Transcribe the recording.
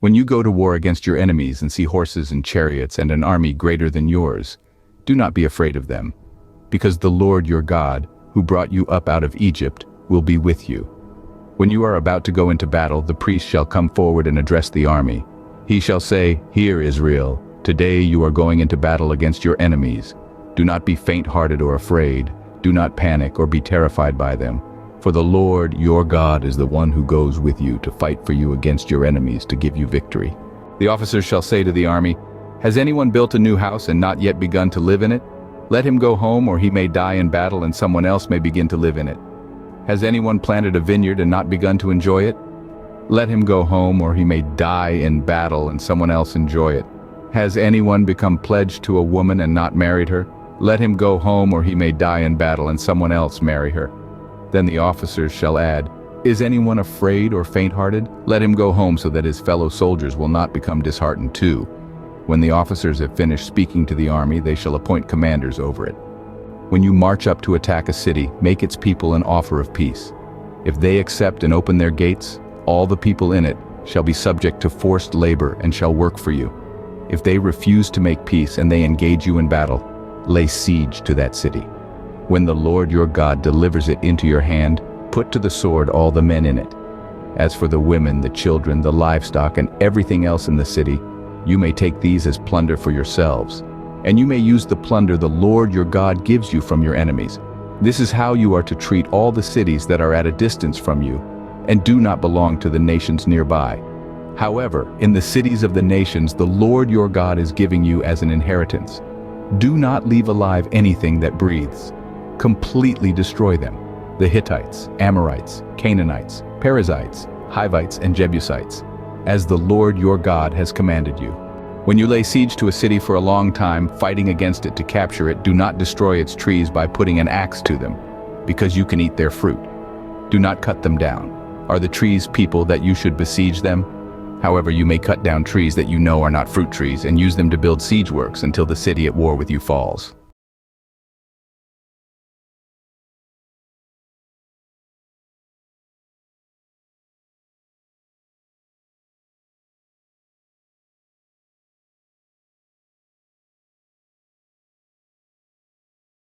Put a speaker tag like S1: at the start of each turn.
S1: When you go to war against your enemies and see horses and chariots and an army greater than yours, do not be afraid of them, because the Lord your God, who brought you up out of Egypt, will be with you. When you are about to go into battle, the priest shall come forward and address the army. He shall say, "Hear, Israel, today you are going into battle against your enemies. Do not be faint-hearted or afraid. Do not panic or be terrified by them. For the Lord your God is the one who goes with you to fight for you against your enemies to give you victory." The officers shall say to the army, "Has anyone built a new house and not yet begun to live in it? Let him go home, or he may die in battle and someone else may begin to live in it. Has anyone planted a vineyard and not begun to enjoy it? Let him go home, or he may die in battle and someone else enjoy it. Has anyone become pledged to a woman and not married her? Let him go home, or he may die in battle and someone else marry her." Then the officers shall add, "Is anyone afraid or faint-hearted? Let him go home so that his fellow soldiers will not become disheartened too." When the officers have finished speaking to the army, they shall appoint commanders over it. When you march up to attack a city, make its people an offer of peace. If they accept and open their gates, all the people in it shall be subject to forced labor and shall work for you. If they refuse to make peace and they engage you in battle, lay siege to that city. When the Lord your God delivers it into your hand, put to the sword all the men in it. As for the women, the children, the livestock, and everything else in the city, you may take these as plunder for yourselves. And you may use the plunder the Lord your God gives you from your enemies. This is how you are to treat all the cities that are at a distance from you, and do not belong to the nations nearby. However, in the cities of the nations the Lord your God is giving you as an inheritance, do not leave alive anything that breathes. Completely destroy them: the Hittites, Amorites, Canaanites, Perizzites, Hivites, and Jebusites, as the Lord your God has commanded you. When you lay siege to a city for a long time, fighting against it to capture it, do not destroy its trees by putting an axe to them, because you can eat their fruit. Do not cut them down. Are the trees people that you should besiege them? However, you may cut down trees that you know are not fruit trees and use them to build siege works until the city at war with you falls.